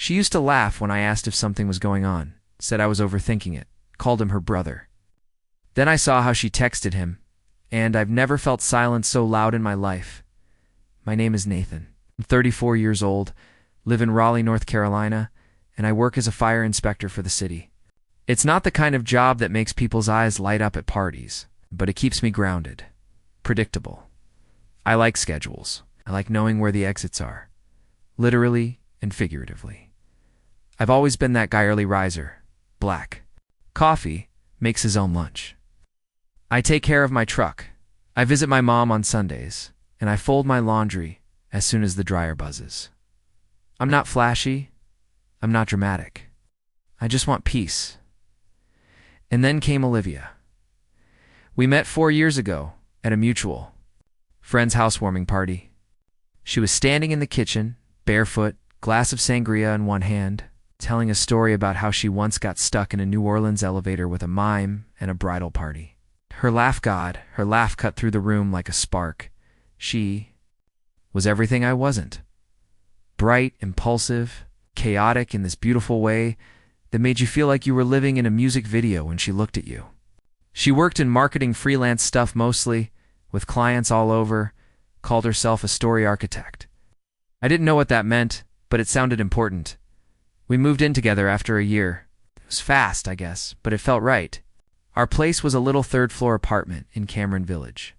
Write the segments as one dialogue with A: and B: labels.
A: She used to laugh when I asked if something was going on, said I was overthinking it, called him her brother. Then I saw how she texted him, and I've never felt silence so loud in my life. My name is Nathan. I'm 34 years old, live in Raleigh, North Carolina, and I work as a fire inspector for the city. It's not the kind of job that makes people's eyes light up at parties, but it keeps me grounded, predictable. I like schedules. I like knowing where the exits are, literally and figuratively. I've always been that guy early riser, black. Coffee, makes his own lunch. I take care of my truck. I visit my mom on Sundays, and I fold my laundry as soon as the dryer buzzes. I'm not flashy. I'm not dramatic. I just want peace. And then came Olivia. We met 4 years ago at a mutual friend's housewarming party. She was standing in the kitchen, barefoot, glass of sangria in one hand, telling a story about how she once got stuck in a New Orleans elevator with a mime and a bridal party. Her laugh cut through the room like a spark. She was everything I wasn't. Bright, impulsive, chaotic in this beautiful way that made you feel like you were living in a music video when she looked at you. She worked in marketing freelance stuff mostly, with clients all over, called herself a story architect. I didn't know what that meant, but it sounded important. We moved in together after a year. It was fast, I guess, but it felt right. Our place was a little third-floor apartment in Cameron Village,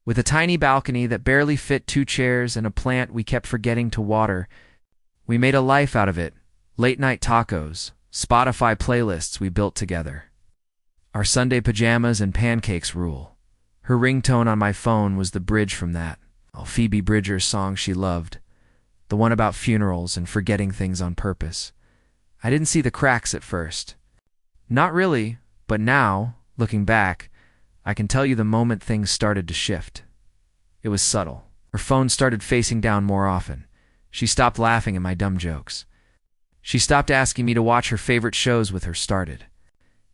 A: with a tiny balcony that barely fit 2 chairs and a plant we kept forgetting to water. We made a life out of it. Late-night tacos, Spotify playlists we built together. Our Sunday pajamas and pancakes rule. Her ringtone on my phone was the bridge from that. Phoebe Bridgers' song she loved, the one about funerals and forgetting things on purpose. I didn't see the cracks at first. Not really, but now, looking back, I can tell you the moment things started to shift. It was subtle. Her phone started facing down more often. She stopped laughing at my dumb jokes. She stopped asking me to watch her favorite shows with her started,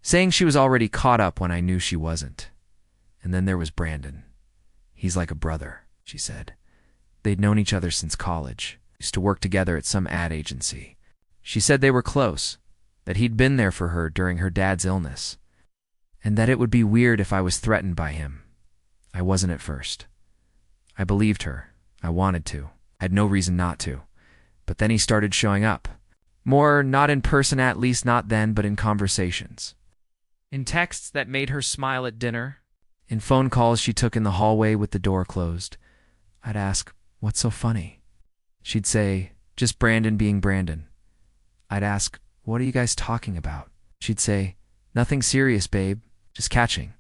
A: saying she was already caught up when I knew she wasn't. And then there was Brandon. He's like a brother, she said. They'd known each other since college, used to work together at some ad agency. She said they were close, that he'd been there for her during her dad's illness, and that it would be weird if I was threatened by him. I wasn't at first. I believed her. I wanted to. I had no reason not to. But then he started showing up. More, not in person, at least not then, but in conversations. In texts that made her smile at dinner. In phone calls she took in the hallway with the door closed. I'd ask, "What's so funny?" She'd say, "Just Brandon being Brandon." I'd ask, "What are you guys talking about?" She'd say, "Nothing serious, babe. Just catching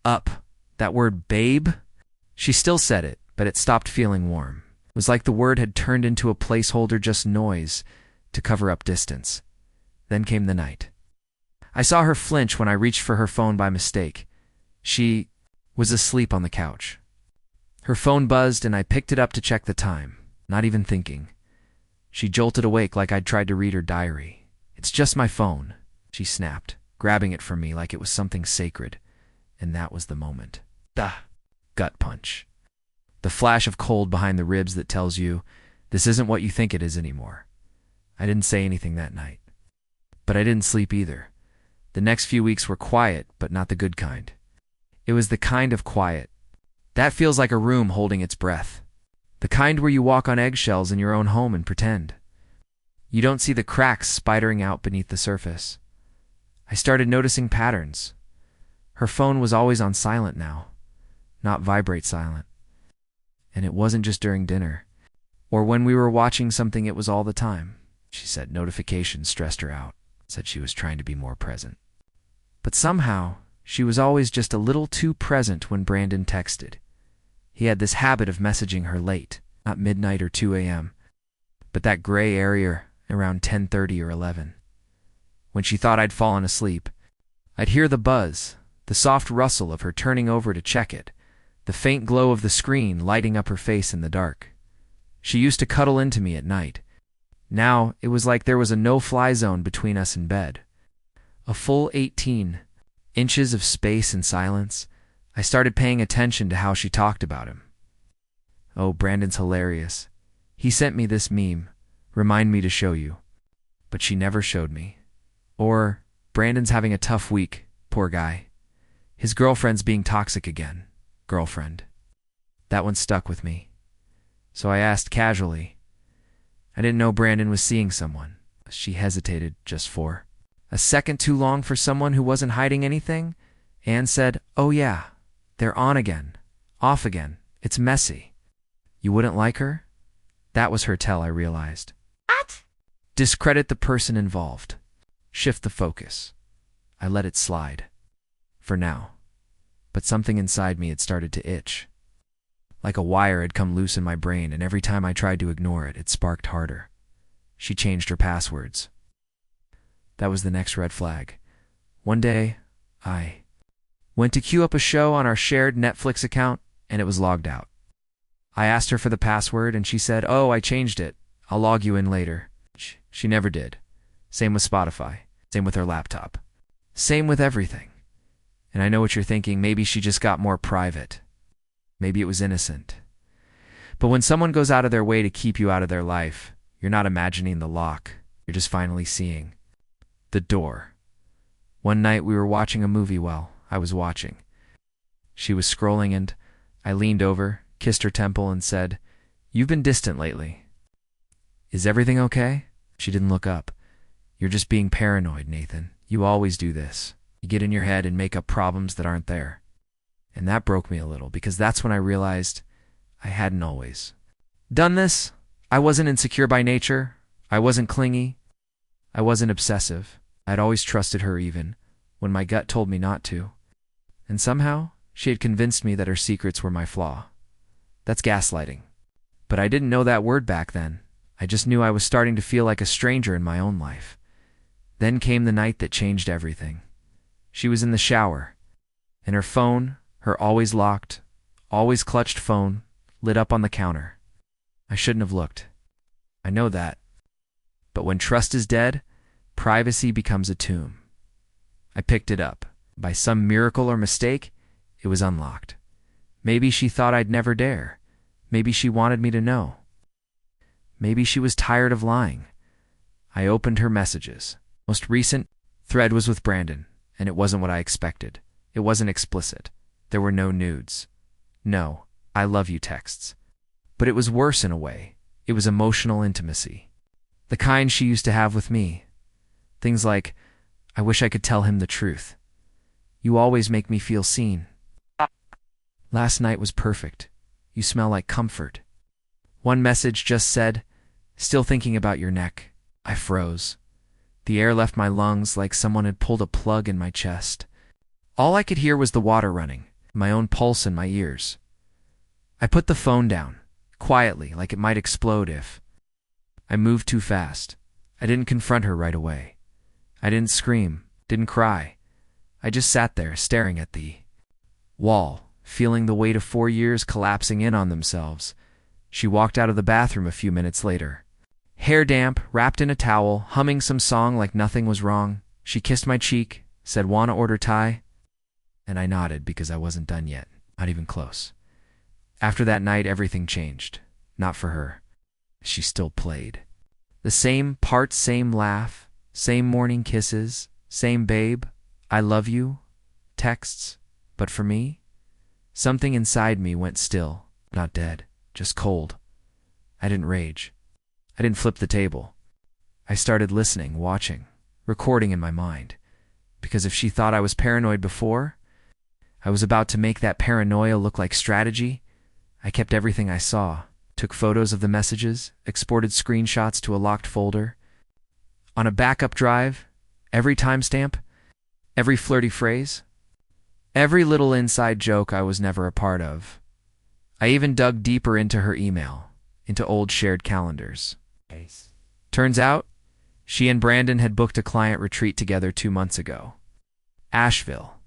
A: up." That word, babe? She still said it, but it stopped feeling warm. It was like the word had turned into a placeholder, just noise, to cover up distance. Then came the night. I saw her flinch when I reached for her phone by mistake. She was asleep on the couch. Her phone buzzed and I picked it up to check the time, not even thinking. She jolted awake like I'd tried to read her diary. "It's just my phone," she snapped, grabbing it from me like it was something sacred. And that was the moment. The gut punch. The flash of cold behind the ribs that tells you, this isn't what you think it is anymore. I didn't say anything that night. But I didn't sleep either. The next few weeks were quiet, but not the good kind. It was the kind of quiet that feels like a room holding its breath. The kind where you walk on eggshells in your own home and pretend. You don't see the cracks spidering out beneath the surface. I started noticing patterns. Her phone was always on silent now, not vibrate silent. And it wasn't just during dinner, or when we were watching something, it was all the time. She said notifications stressed her out, said she was trying to be more present. But somehow, she was always just a little too present when Brandon texted. He had this habit of messaging her late, not midnight or 2 a.m., but that gray area around 10:30 or 11. When she thought I'd fallen asleep, I'd hear the buzz, the soft rustle of her turning over to check it, the faint glow of the screen lighting up her face in the dark. She used to cuddle into me at night. Now it was like there was a no-fly zone between us in bed. A full 18 inches of space and silence. I started paying attention to how she talked about him. "Oh, Brandon's hilarious. He sent me this meme. Remind me to show you." but she never showed me. Or, Brandon's having a tough week, poor guy. His girlfriend's being toxic again. Girlfriend. That one stuck with me. So I asked casually. I didn't know Brandon was seeing someone. She hesitated just for a second too long for someone who wasn't hiding anything, and said, "Oh yeah, they're on again, off again. It's messy." You wouldn't like her? That was her tell, I realized.
B: What?
A: Discredit the person involved. Shift the focus. I let it slide. For now. But something inside me had started to itch. Like a wire had come loose in my brain, and every time I tried to ignore it, it sparked harder. She changed her passwords. That was the next red flag. One day, I went to queue up a show on our shared Netflix account, and it was logged out. I asked her for the password, and she said, "Oh, I changed it. I'll log you in later." She never did. Same with Spotify. Same with her laptop. Same with everything. And I know what you're thinking. Maybe she just got more private. Maybe it was innocent. But when someone goes out of their way to keep you out of their life, you're not imagining the lock. You're just finally seeing the door. One night we were watching a movie while I was watching. She was scrolling, and I leaned over, kissed her temple, and said, "You've been distant lately. Is everything okay?" She didn't look up. "You're just being paranoid, Nathan. You always do this. You get in your head and make up problems that aren't there." And that broke me a little, because that's when I realized I hadn't always done this. I wasn't insecure by nature. I wasn't clingy. I wasn't obsessive. I'd always trusted her even when my gut told me not to. And somehow, she had convinced me that her secrets were my flaw. That's gaslighting. But I didn't know that word back then. I just knew I was starting to feel like a stranger in my own life. Then came the night that changed everything. She was in the shower, and her phone, her always locked, always clutched phone, lit up on the counter. I shouldn't have looked. I know that. But when trust is dead, privacy becomes a tomb. I picked it up. By some miracle or mistake, it was unlocked. Maybe she thought I'd never dare. Maybe she wanted me to know. Maybe she was tired of lying. I opened her messages. Most recent thread was with Brandon, and it wasn't what I expected. It wasn't explicit. There were no nudes. No, "I love you" texts. But it was worse in a way. It was emotional intimacy. The kind she used to have with me. Things like, "I wish I could tell him the truth. You always make me feel seen. Last night was perfect. You smell like comfort." One message just said, "Still thinking about your neck." I froze. The air left my lungs like someone had pulled a plug in my chest. All I could hear was the water running, my own pulse in my ears. I put the phone down, quietly, like it might explode if I moved too fast. I didn't confront her right away. I didn't scream, didn't cry. I just sat there, staring at the wall, feeling the weight of 4 years collapsing in on themselves. She walked out of the bathroom a few minutes later. Hair damp, wrapped in a towel, humming some song like nothing was wrong. She kissed my cheek, said, "Wanna order Thai?" And I nodded because I wasn't done yet, not even close. After that night, everything changed. Not for her. She still played. The same parts, same laugh, same morning kisses, same "babe, I love you" texts. But for me, something inside me went still, not dead, just cold. I didn't rage. I didn't flip the table. I started listening, watching, recording in my mind. Because if she thought I was paranoid before, I was about to make that paranoia look like strategy. I kept everything I saw, took photos of the messages, exported screenshots to a locked folder. On a backup drive, every timestamp, every flirty phrase, every little inside joke I was never a part of. I even dug deeper into her email, into old shared calendars. Turns out, she and Brandon had booked a client retreat together 2 months ago. Asheville,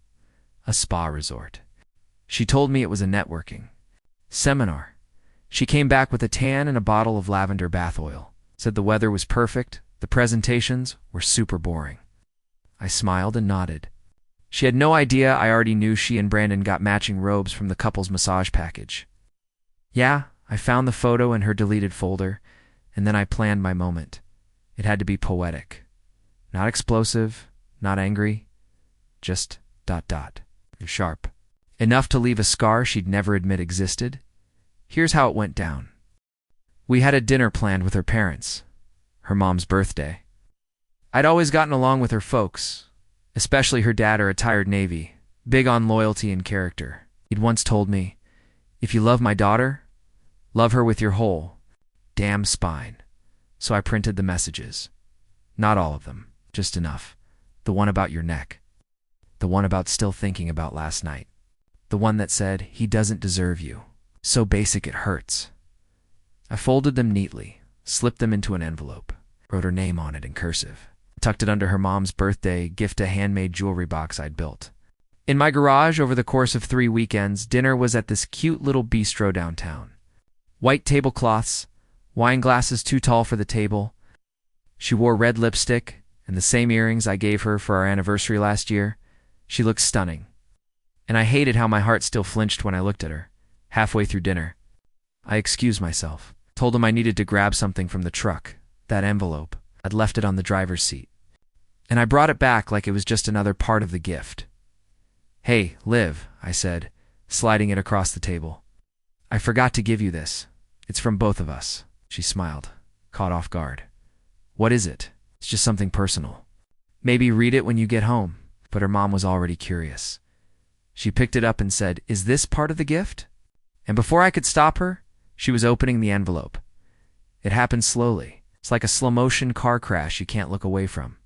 A: a spa resort. She told me it was a networking seminar. She came back with a tan and a bottle of lavender bath oil. Said the weather was perfect, the presentations were super boring. I smiled and nodded. She had no idea I already knew she and Brandon got matching robes from the couple's massage package. Yeah, I found the photo in her deleted folder, and then I planned my moment. It had to be poetic. Not explosive, not angry, just ... sharp. Enough to leave a scar she'd never admit existed. Here's how it went down. We had a dinner planned with her parents. Her mom's birthday. I'd always gotten along with her folks, especially her dad, a retired Navy, big on loyalty and character. He'd once told me, "If you love my daughter, love her with your whole damn spine." So I printed the messages. Not all of them, just enough. The one about your neck. The one about still thinking about last night. The one that said, "He doesn't deserve you. So basic it hurts." I folded them neatly, slipped them into an envelope, wrote her name on it in cursive, tucked it under her mom's birthday gift, a handmade jewelry box I'd built. In my garage, over the course of 3 weekends, dinner was at this cute little bistro downtown. White tablecloths, wine glasses too tall for the table. She wore red lipstick and the same earrings I gave her for our anniversary last year. She looked stunning. And I hated how my heart still flinched when I looked at her, halfway through dinner. I excused myself, told him I needed to grab something from the truck, that envelope. I'd left it on the driver's seat. And I brought it back like it was just another part of the gift. "Hey, Liv," I said, sliding it across the table. "I forgot to give you this. It's from both of us." She smiled, caught off guard. "What is it?" "It's just something personal. Maybe read it when you get home." But her mom was already curious. She picked it up and said, "Is this part of the gift?" And before I could stop her, she was opening the envelope. It happened slowly. It's like a slow-motion car crash you can't look away from.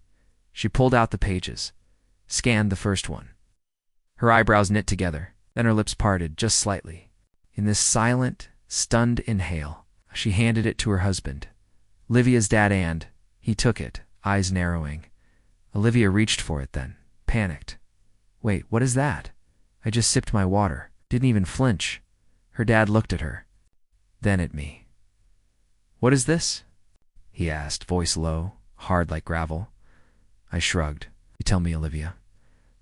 A: She pulled out the pages, scanned the first one. Her eyebrows knit together, then her lips parted just slightly. In this silent, stunned inhale, she handed it to her husband, Livia's dad, and he took it, eyes narrowing. Olivia reached for it then, panicked. "Wait, what is that?" I just sipped my water, didn't even flinch. Her dad looked at her, then at me. "What is this?" he asked, voice low, hard like gravel. I shrugged. "You tell me, Olivia."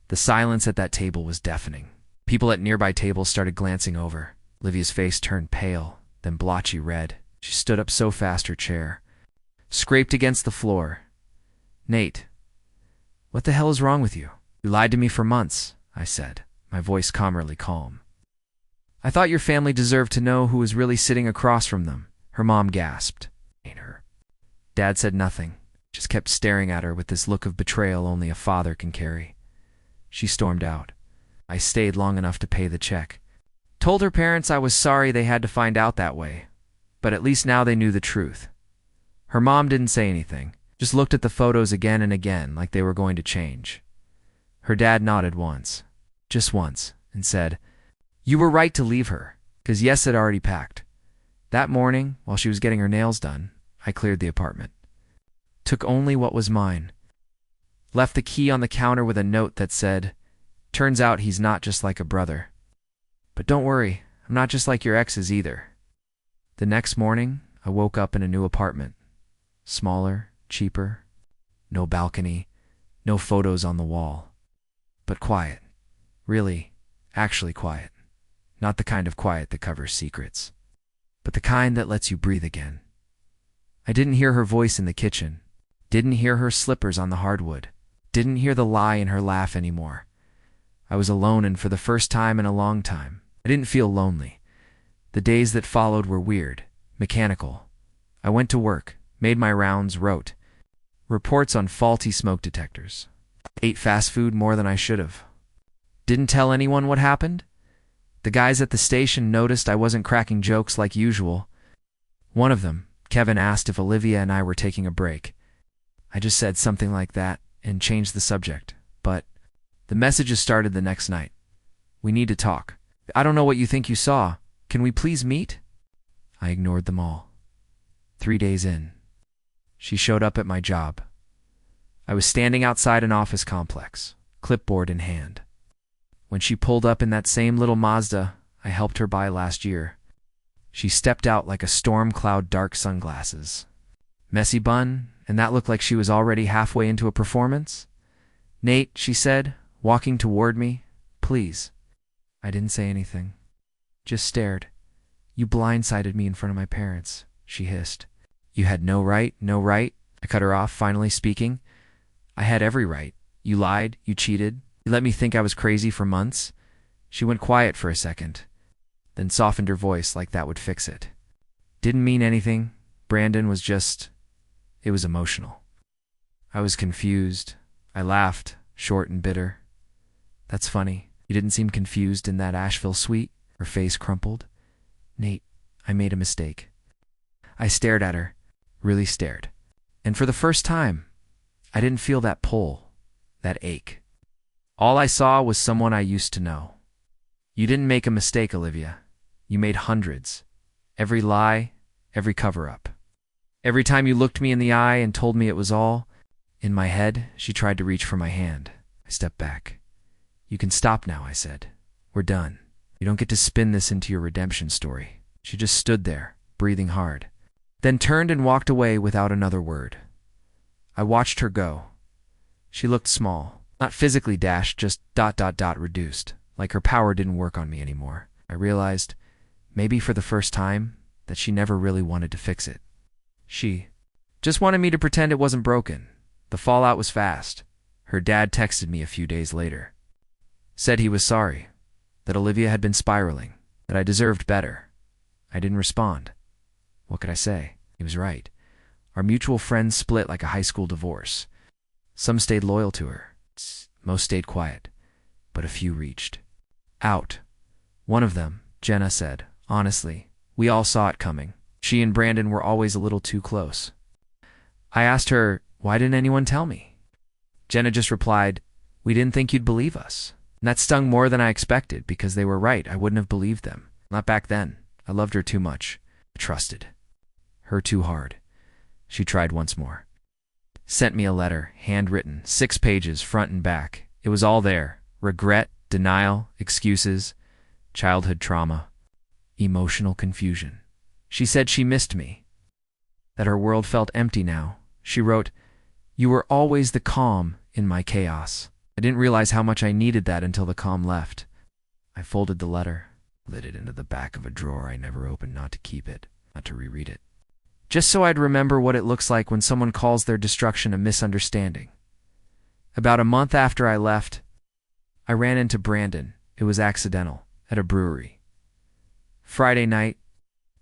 A: The silence at that table was deafening. People at nearby tables started glancing over. Olivia's face turned pale, then blotchy red. She stood up so fast her chair scraped against the floor. "Nate, what the hell is wrong with you?" "You lied to me for months," I said, my voice calmly calm. "I thought your family deserved to know who was really sitting across from them." Her mom gasped. "Ain't her." Dad said nothing, just kept staring at her with this look of betrayal only a father can carry. She stormed out. I stayed long enough to pay the check. Told her parents I was sorry they had to find out that way, but at least now they knew the truth. Her mom didn't say anything, just looked at the photos again and again like they were going to change. Her dad nodded once, just once, and said, "You were right to leave her, 'cause Yes had already packed." That morning, while she was getting her nails done, I cleared the apartment. Took only what was mine. Left the key on the counter with a note that said, "Turns out he's not just like a brother. But don't worry, I'm not just like your exes either." The next morning, I woke up in a new apartment. Smaller, cheaper, no balcony, no photos on the wall. But quiet. Really, actually quiet. Not the kind of quiet that covers secrets, but the kind that lets you breathe again. I didn't hear her voice in the kitchen. Didn't hear her slippers on the hardwood. Didn't hear the lie in her laugh anymore. I was alone, and for the first time in a long time, I didn't feel lonely. The days that followed were weird, mechanical. I went to work, made my rounds, wrote reports on faulty smoke detectors. Ate fast food more than I should have. Didn't tell anyone what happened. The guys at the station noticed I wasn't cracking jokes like usual. One of them, Kevin, asked if Olivia and I were taking a break. I just said something like that and changed the subject, but the messages started the next night. "We need to talk. I don't know what you think you saw. Can we please meet?" I ignored them all. 3 days in, she showed up at my job. I was standing outside an office complex, clipboard in hand. When she pulled up in that same little Mazda I helped her buy last year, she stepped out like a storm cloud, dark sunglasses. Messy bun, and that looked like she was already halfway into a performance. "Nate," she said, walking toward me, "please." I didn't say anything, just stared. "You blindsided me in front of my parents," she hissed. "You had no right, no right." I cut her off, finally speaking. I had every right. You lied, you cheated, you let me think I was crazy for months. She went quiet for a second, then softened her voice like that would fix it. Didn't mean anything. Brandon was just... It was emotional. I was confused. I laughed, short and bitter. That's funny. You didn't seem confused in that Asheville suite. Her face crumpled. Nate, I made a mistake. I stared at her, really stared. And for the first time, I didn't feel that pull, that ache. All I saw was someone I used to know. You didn't make a mistake, Olivia. You made hundreds. Every lie, every cover-up. Every time you looked me in the eye and told me it was all, in my head, she tried to reach for my hand. I stepped back. You can stop now, I said. We're done. You don't get to spin this into your redemption story. She just stood there, breathing hard, then turned and walked away without another word. I watched her go. She looked small, not physically dashed, just ... reduced, like her power didn't work on me anymore. I realized, maybe for the first time, that she never really wanted to fix it. She just wanted me to pretend it wasn't broken. The fallout was fast. Her dad texted me a few days later. Said he was sorry, that Olivia had been spiraling, that I deserved better. I didn't respond. What could I say? He was right. Our mutual friends split like a high school divorce. Some stayed loyal to her. Most stayed quiet, but a few reached out. One of them, Jenna, said, honestly, we all saw it coming. She and Brandon were always a little too close. I asked her, why didn't anyone tell me? Jenna just replied, we didn't think you'd believe us. And that stung more than I expected, because they were right. I wouldn't have believed them. Not back then. I loved her too much. I trusted her too hard. She tried once more. Sent me a letter, handwritten, 6 pages, front and back. It was all there. Regret, denial, excuses, childhood trauma, emotional confusion. She said she missed me, that her world felt empty now. She wrote, you were always the calm in my chaos. I didn't realize how much I needed that until the calm left. I folded the letter, lit it into the back of a drawer I never opened, not to keep it, not to reread it. Just so I'd remember what it looks like when someone calls their destruction a misunderstanding. About a month after I left, I ran into Brandon. It was accidental, at a brewery. Friday night,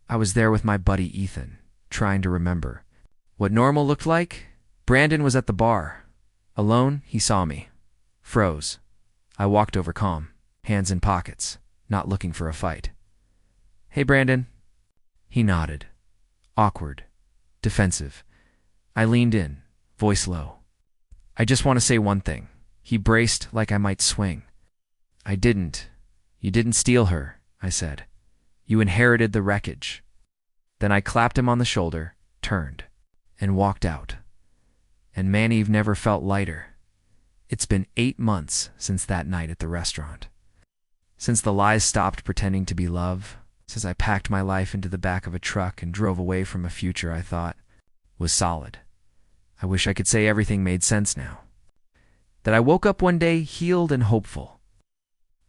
A: I was there with my buddy Ethan, trying to remember what normal looked like. Brandon was at the bar. Alone, he saw me. Froze. I walked over calm, hands in pockets, not looking for a fight. Hey, Brandon. He nodded. Awkward. Defensive. I leaned in, voice low. I just want to say one thing. He braced like I might swing. I didn't. You didn't steal her, I said. You inherited the wreckage. Then I clapped him on the shoulder, turned, and walked out. And man, Eve never felt lighter. It's been 8 months since that night at the restaurant. Since the lies stopped pretending to be love. Since I packed my life into the back of a truck and drove away from a future I thought was solid. I wish I could say everything made sense now. That I woke up one day healed and hopeful.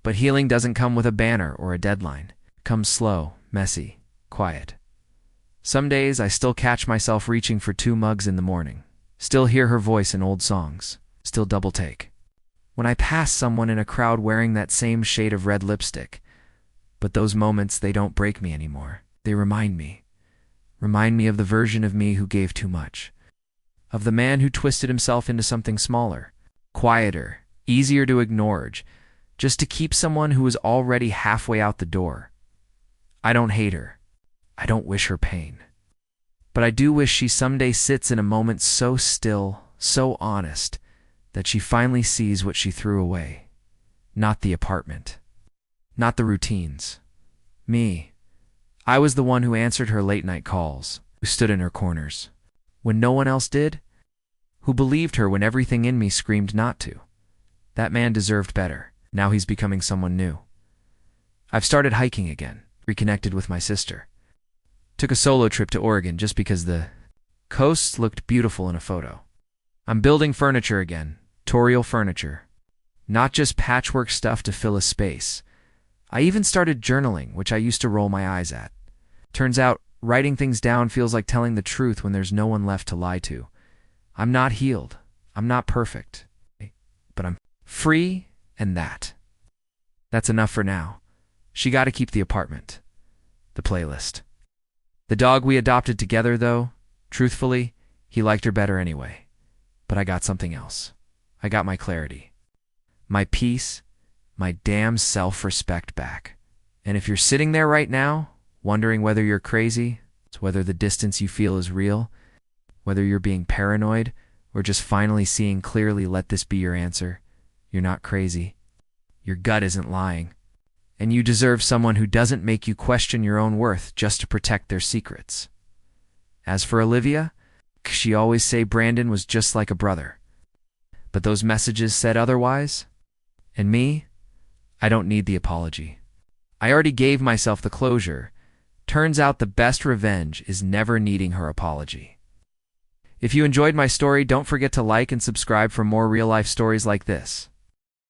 A: But healing doesn't come with a banner or a deadline. It comes slow, messy, quiet. Some days I still catch myself reaching for 2 mugs in the morning. Still hear her voice in old songs. Still double take. When I pass someone in a crowd wearing that same shade of red lipstick. But those moments, they don't break me anymore. They remind me. Remind me of the version of me who gave too much. Of the man who twisted himself into something smaller, quieter, easier to ignore, just to keep someone who was already halfway out the door. I don't hate her. I don't wish her pain. But I do wish she someday sits in a moment so still, so honest, that she finally sees what she threw away. Not the apartment. Not the routines. Me. I was the one who answered her late-night calls, who stood in her corners, when no one else did, who believed her when everything in me screamed not to. That man deserved better. Now he's becoming someone new. I've started hiking again, reconnected with my sister. Took a solo trip to Oregon just because the coast looked beautiful in a photo. I'm building furniture again, Toriel furniture. Not just patchwork stuff to fill a space. I even started journaling, which I used to roll my eyes at. Turns out, writing things down feels like telling the truth when there's no one left to lie to. I'm not healed. I'm not perfect. But I'm free, and that's enough for now. She got to keep the apartment. The playlist. The dog we adopted together, though, truthfully, he liked her better anyway. But I got something else. I got my clarity. My peace, my damn self-respect back. And if you're sitting there right now, wondering whether you're crazy, whether the distance you feel is real, whether you're being paranoid, or just finally seeing clearly, let this be your answer. You're not crazy. Your gut isn't lying. And you deserve someone who doesn't make you question your own worth just to protect their secrets. As for Olivia, she always say Brandon was just like a brother. But those messages said otherwise. And me, I don't need the apology. I already gave myself the closure. Turns out the best revenge is never needing her apology. If you enjoyed my story, don't forget to like and subscribe for more real-life stories like this.